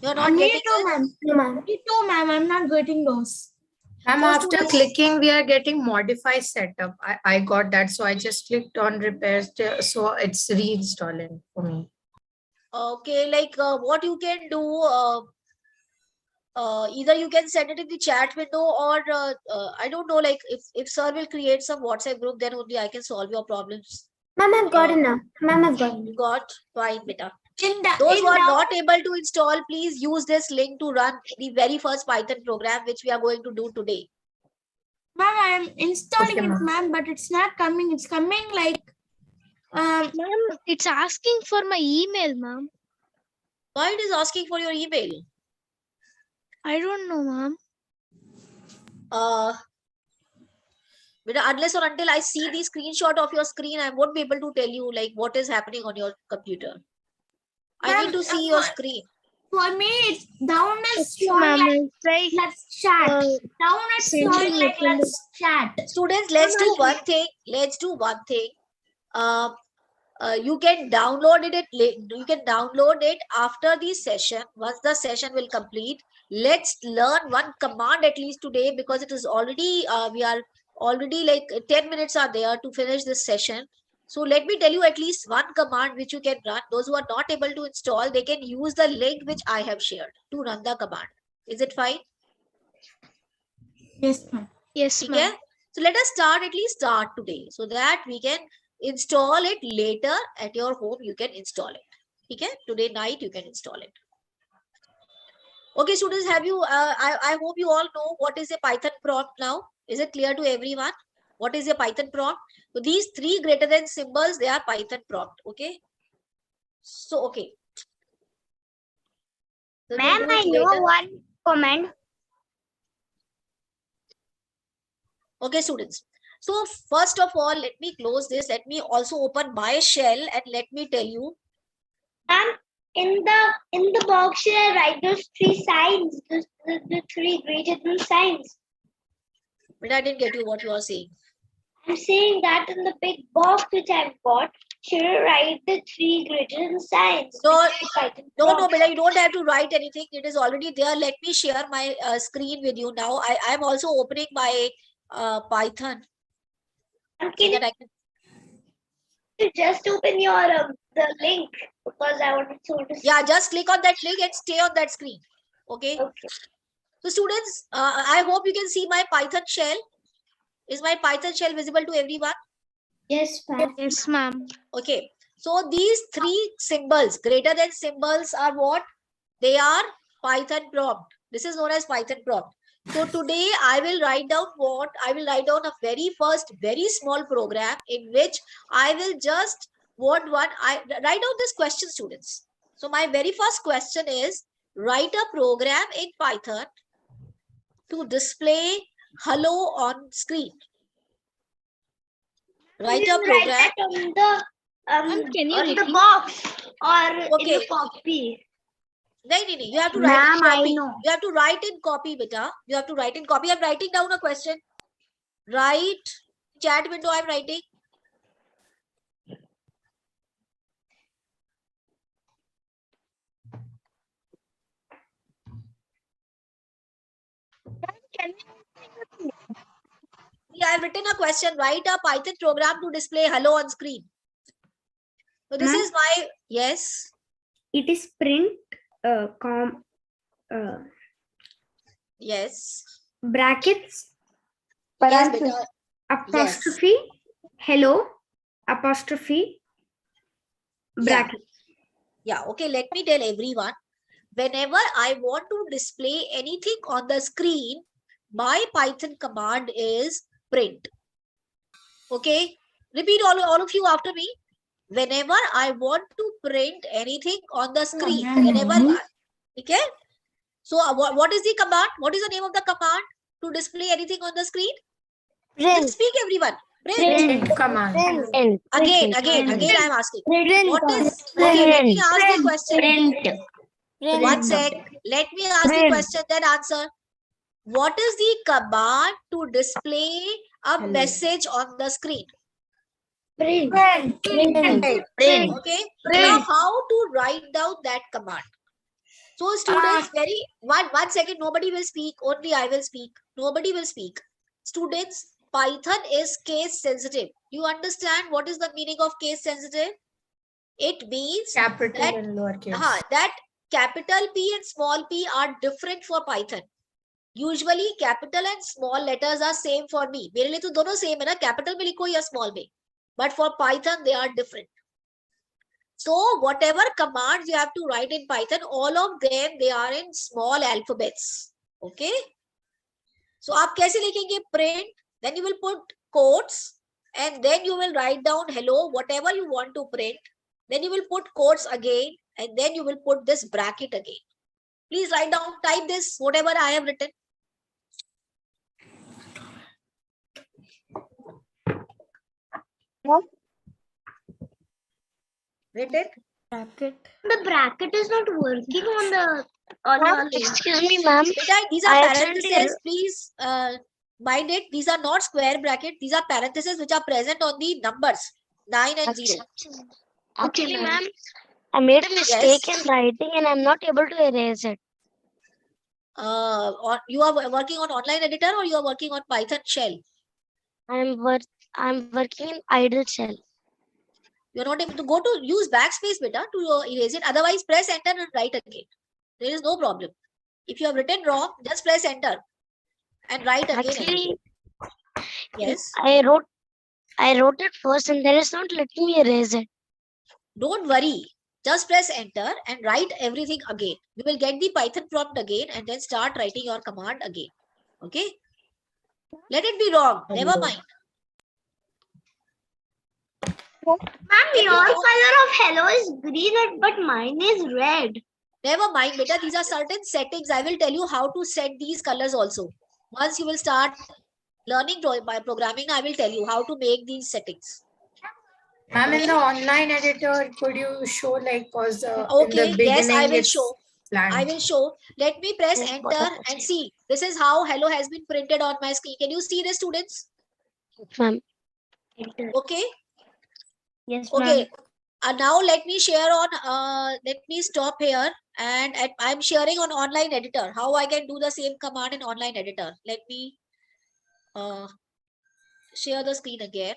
You're not Me getting too, this? ma'am. No, ma'am. Me too, ma'am. I'm not getting those. Ma'am, So after students- clicking, we are getting modify setup. I got that. So I just clicked on repairs. So it's reinstalling for me. Okay, like what you can do, either you can send it in the chat window, or I don't know, like if sir will create some WhatsApp group, then only I can solve your problems. Ma'am, I've got it now. Ma'am, I've got You it. got? Fine, beta. In the Those in who are the- not able to install, please use this link to run the very first Python program which we are going to do today. Ma'am, I am installing Okay, it, ma'am. ma'am, but it's not coming. It's coming like Ma'am, it's asking for my email, ma'am. Why it is asking for your email? I don't know, ma'am. Unless or until I see the screenshot of your screen, I won't be able to tell you like what is happening on your computer. I Ma'am, need to see your screen. for me, it's down is Okay, showing ma'am, like I'll try. let's chat. Down it's sending showing it like in the- let's chat. Students, let's do one thing. Let's do one thing. You can download it. You can download it after the session. Once the session will complete, let's learn one command at least today, because it is already we are already like 10 minutes are there to finish this session. So let me tell you at least one command which you can run. Those who are not able to install, they can use the link which I have shared to run the command. Is it fine? Yes, ma'am. Yes, Okay. ma'am. So let us at least start today, so that we can install it later at your home. You can install it. Okay. Today night you can install it. Okay, students, have you? I hope you all know what is a Python prompt now. Is it clear to everyone? What is a Python prompt? So these three greater than symbols, they are Python prompt. Okay. So okay. So we'll Ma'am, do I it know later. one comment. Okay, students. So first of all, let me close this. Let me also open my shell and let me tell you. Ma'am, in the box should I write those three signs, the three greater than signs? But I didn't get you what you are saying. I'm saying that in the big box which I've got, should I write the three greater than signs? No, which is Python No, prompt? Beta, you don't have to write anything. It is already there. Let me share my screen with you now. I am also opening my Python. Ma'am, So can that I can, you just open your the link, because I wanted to see. yeah, just click on that link and stay on that screen. Okay. Okay. So students, I hope you can see my Python shell. Is my Python shell visible to everyone? Yes, ma'am. Yes, ma'am. Okay. So these three symbols, greater than symbols, are what? They are Python prompt. This is known as Python prompt. So today I will write down what? I will write down a very first, very small program in which I will just write down this question, students. So my very first question is, write a program in Python to display hello on screen. Write a You write program. that on the Ma'am, can you on the repeat? box or in Okay. the copy. No, you have to write in Ma'am, I copy. know. You have to write in copy, beta. You have to write in copy. I'm writing down a question. Write chat window. I'm writing. Yeah, I've written a question. Write a Python program to display hello on screen. So this Ma'am? is my yes. It is print Yes. brackets Yes, parenthesis, beta. apostrophe hello apostrophe bracket. Yeah. Okay. Let me tell everyone. Whenever I want to display anything on the screen, my Python command is print. Okay. Repeat all of you after me. Whenever I want to print anything on the screen, okay. So what is the command? What is the name of the command to display anything on the screen? Just speak, everyone. Print. Command. Again, I'm asking. What is? Okay, let me ask the question. One sec. Let me ask the question, then answer. What is the command to display a message on the screen? Print. Okay. Now, how to write down that command? So, students, one second. Nobody will speak. Only I will speak. Nobody will speak. Students, Python is case sensitive. You understand what is the meaning of case sensitive? It means Capital that, and lowercase. that capital P and small p are different for Python. Usually capital and small letters are same for me. मेरे लिए तो दोनों same है ना, capital में लिखो या small में. But for Python they are different. So whatever commands you have to write in Python, all of them they are in small alphabets. Okay. So आप कैसे लिखेंगे print? Then you will put quotes, and then you will write down hello, whatever you want to print. Then you will put quotes again, and then you will put this bracket again. Please write down, type this, whatever I have written. Written? The bracket is not working on your link. Excuse me, ma'am. Beta, these are I accidentally- parentheses. Please mind it. These are not square bracket. These are parentheses which are present on the numbers 9 and 0. Actually, ma'am. ma'am, I made a mistake Yes. in writing and I'm not able to erase it. You are working on online editor or you are working on Python shell? I'm working in idle shell. You are not able to go to use backspace beta to erase it. Otherwise, press enter and write again. There is no problem. If you have written wrong, just press enter and write again. and again. Actually, Yes. I wrote it first and then it's not letting me erase it. Don't worry. Just press enter and write everything again. You will get the Python prompt again and then start writing your command again. Okay. Let it be wrong. Never mind. Ma'am, your color of hello is green, but mine is red. Never mind, beta. These are certain settings. I will tell you how to set these colors also. Once you will start learning by programming, I will tell you how to make these settings. Ma'am, in the online editor, could you show like, cause in Okay, the beginning yes, I will it's show. blank. I will show. Let me press Yes, enter what and see. This is how hello has been printed on my screen. Can you see this, students? Ma'am. Okay. Yes, Okay. Now let me share on. Let me stop here, and I'm sharing on online editor. How I can do the same command in online editor? Let me share the screen again.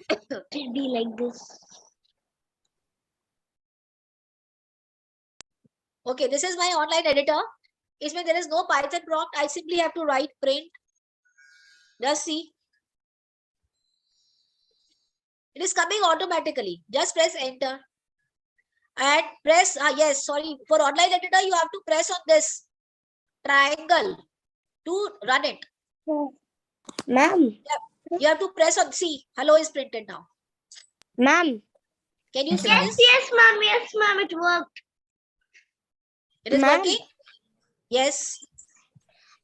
It should be like this. Okay, this is my online editor. Isme there is no Python prompt. I simply have to write print. Just see. It is coming automatically. Just press enter. And press, yes, sorry. For online editor, you have to press on this triangle to run it. Ma'am. You have to press on, see, hello is printed now. Ma'am. Can you see Yes, this? yes, ma'am, it worked. It is Ma'am. working? Yes.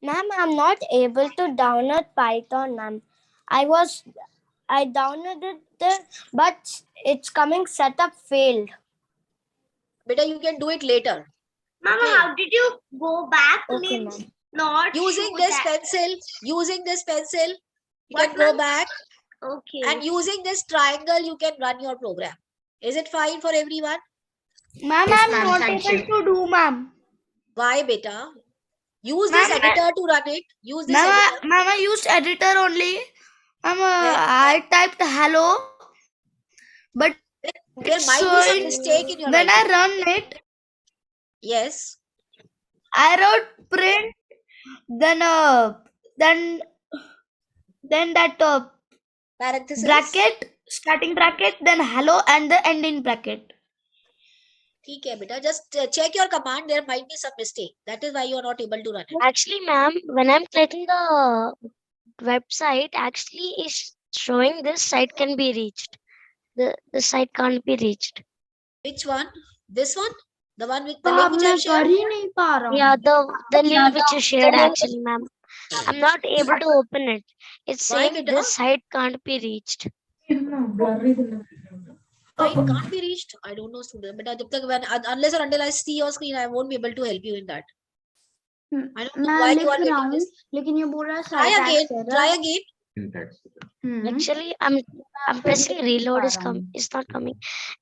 Ma'am, I'm not able to download Python, ma'am. I downloaded it, but it's coming setup failed. Better you can do it later. Mama, Okay. how did you go back? Okay, Means ma'am. not Using show this that. pencil, you What, can go ma'am? back, Okay. and using this triangle, you can run your program. Is it fine for everyone? Ma'am, Yes, I'm ma'am, not thank able you. to do, ma'am. Why, beta? Use this Ma'am, editor to run it. Use this Ma'am, editor. I used editor only. Ma'am, Then I typed hello, but there it's might be some showing mistake in your when I writing. run it. Yes. I wrote print, then that Parenthesis. bracket, starting bracket, then hello and the ending bracket. ठीक है बेटा. Just check your command. There might be some mistake. That is why you are not able to run it. Actually, ma'am, when I'm clicking the website, actually is showing this site can be reached. The site can't be reached. Which one? This one? The one with the link which I have shared? Yeah, the link which you shared actually, ma'am. I'm not able to open it. It's Why, saying beta? this site can't be reached. Why it can't be reached? I don't know, student. But जब तक unless or until I see your screen, I won't be able to help you in that. I don't know why you are getting this. लेकिन ये बोल रहा है Try site again. access Try error. again. Actually, I'm pressing reload is it's not coming.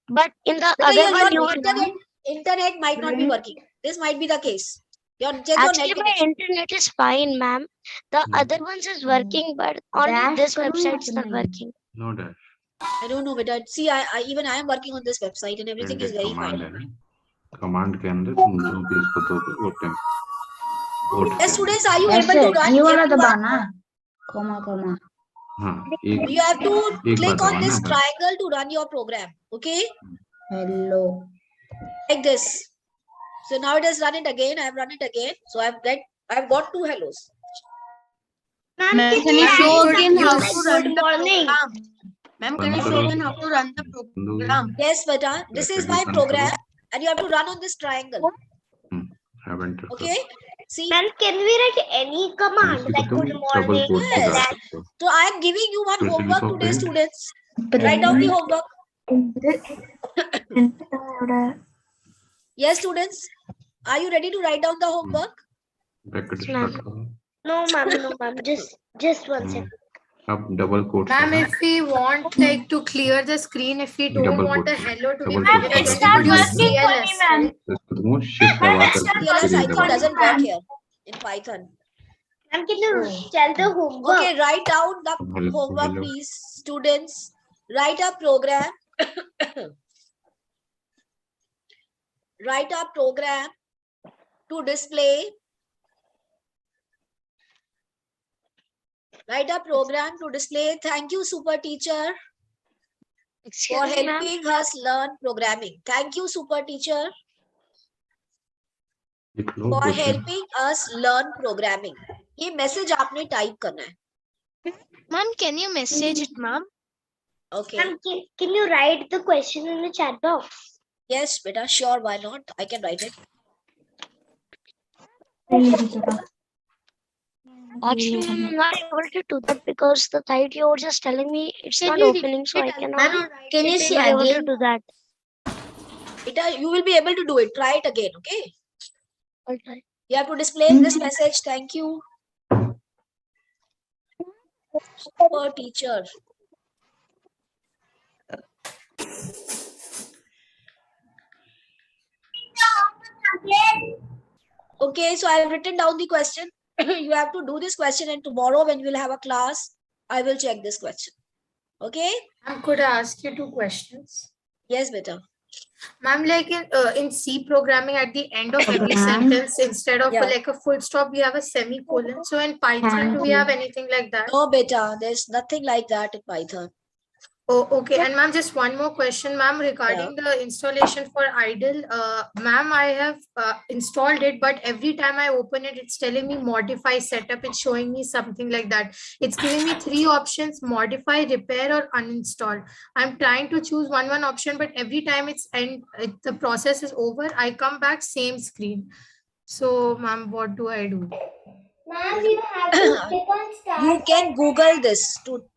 But in the Because other one, your you internet might not be working. This might be the case. Check your actually net my connection. internet is fine, ma'am. The other ones is working, but only Dash this करो website या is not नहीं? working. No dash. I don't know, but see, I even I am working on this website and everything is very command fine. है ना command के अंदर तुम जो भी इसको दोगे वो temp Yes, students, are you able ऐसे to run ये वाला everyone? दबाना है comma हाँ You have to एक click बार on this दबाना है triangle to run your program. Okay, hello. like this. So now it has run it again. I have run it again. So I've got two hellos. Ma'am, Ma'am, can you show show again how Good to run the morning. Ma'am, can you show again how to run the program? Yes, beta. This is my program, and you have to run on this triangle. Haven't. Okay. See. Ma'am, can we write any command like good morning? Yes. That So I am giving you one Special homework today, software. students. Write down the homework. Yes, students. Are you ready to write down the homework? Bracket ma'am. start करो. no, ma'am. Just one second. अब double quotes Ma'am, करो. if we want like to clear the screen, if we don't Double want the quotes. hello to be Double printed, quotes. then we could use working for me, CLS. ma'am. right? तो इसको तुमको shift दबा करके CLS फिर I ये think दबाना. doesn't work here in Python. Ma'am, can you tell the homework? Okay, write down the homework, Hello. please. Students, write a program. Write a program to display. Write a program to display. Thank you, super teacher, for Excuse me, ma'am. helping us learn programming. Thank you, super teacher, लिख लो for question. helping us learn programming. ये message आपने type करना है. Ma'am, can you message it, ma'am? Okay. Ma'am, can you write the question in the chat box? Yes, beta. Sure. Why not? I can write it. Actually, I'm not able to do that because the site you were just telling me it's not opening, so I cannot. Can you I'm say not able to again? do that. Beta, you will be able to do it. Try it again. Okay. I'll try. You have to display this message. Thank you. Super teacher. Okay, so I have written down the question. You have to do this question, and tomorrow when we'll have a class, I will check this question. Okay? Ma'am, could I ask you 2 questions? Yes, beta. Ma'am, like in C programming, at the end of every sentence, instead of Yeah. like a full stop, we have a semicolon. So in Python, do we have anything like that? No, beta. There's nothing like that in Python. Oh, okay. And ma'am, just one more question, ma'am, regarding the installation for idle. Ma'am, I have installed it, but every time I open it, it's telling me modify setup. It's showing me something like that. It's giving me 3 options: modify, repair, or uninstall. I'm trying to choose one option, but every time the process is over, I come back same screen. So, ma'am, what do I do? Ma'am, you have to click on start. You can Google this.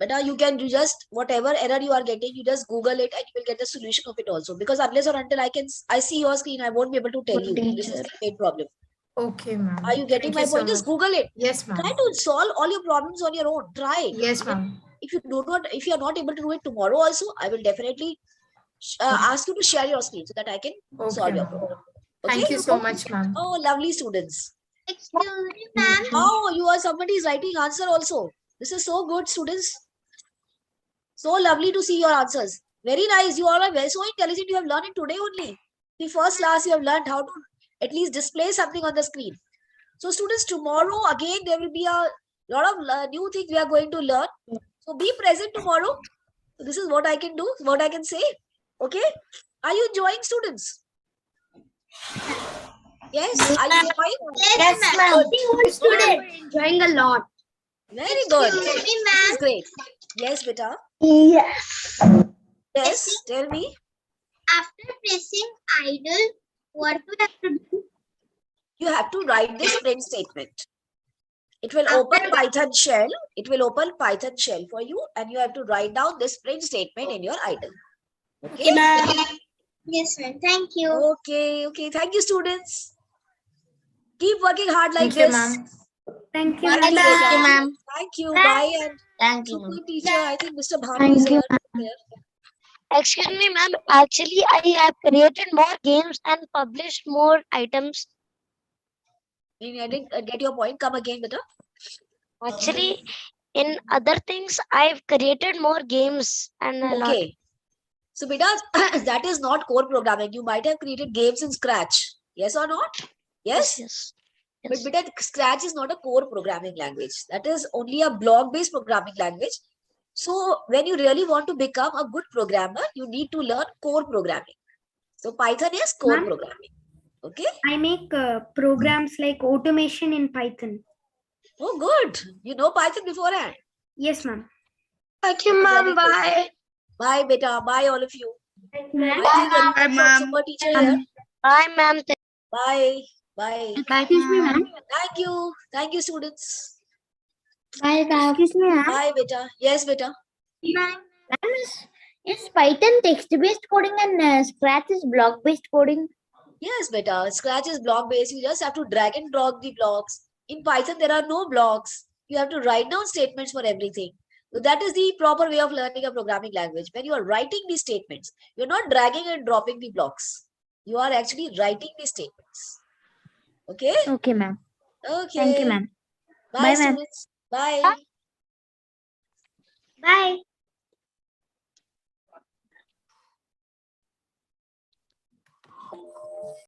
Beta, you can do just whatever error you are getting, you just Google it and you will get the solution of it also. Because unless or until I see your screen, I won't be able to tell you. This is the main problem. Okay, ma'am. Are you getting Thank my you point? so Just much. Google it. Yes, ma'am. Try to solve all your problems on your own. Try it. Yes, ma'am. If you are not able to do it tomorrow also, I will definitely ask you to share your screen so that I can solve Okay, your ma'am. problem. Thank you so much, ma'am. Oh, lovely students. Excuse me, ma'am. Oh, somebody is writing answer also. This is so good, students. So lovely to see your answers. Very nice. You all are very so intelligent. You have learned it today only. The first class you have learned how to at least display something on the screen. So students, tomorrow again there will be a lot of new things we are going to learn. So be present tomorrow. So this is what I can do, what I can say. Okay. Are you enjoying, students? Yes. Are you enjoying? Yes, ma'am. Student. Enjoying a lot. Very good. Excuse me, This is ma'am. great. Yes, beta. Yes. Yes. Tell me. After pressing idle, what do we have to do? You have to write this print statement. It will open Python shell. It will open Python shell for you, and you have to write down this print statement in your idle. Okay. Yes, ma'am. Thank you. Okay. Okay. Thank you, students. Keep working hard like Thank you, this. ma'am. Thank you. Thank you, Thank beta. you, ma'am. Thank you. Bye. And Thank you, super teacher. I think Mr. Bhanu Thank is you, here. Excuse me, ma'am. Actually, I have created more games and published more items. I didn't get your point. Come again, beta. Actually, in other things, I've created more games and a lot. Okay. So, beta, that is not core programming. You might have created games in Scratch. Yes or not? Yes. Yes. But beta, Scratch is not a core programming language. That is only a block-based programming language. So when you really want to become a good programmer, you need to learn core programming. So Python is core Ma'am? programming. Okay. I make programs like automation in Python. Oh, good. You know Python beforehand. Yes, ma'am. Thank you, Very ma'am. good. Bye. Bye, beta. Bye, all of you. I think Bye, everyone ma'am. super teacher here. Bye, ma'am. Bye. Bye. Excuse me, ma'am. Thank you. Thank you, students. Bye, excuse me, ma'am. Bye, beta. Yes, beta. Ma'am, is Python text-based coding and Scratch is block-based coding? Yes, beta. Scratch is block based. You just have to drag and drop the blocks. In Python, there are no blocks. You have to write down statements for everything. So that is the proper way of learning a programming language. When you are writing these statements, you're not dragging and dropping the blocks. You are actually writing the statements. Okay? Okay, ma'am. Okay. Thank you, ma'am. Bye, Bye, ma'am. students. Bye. Bye.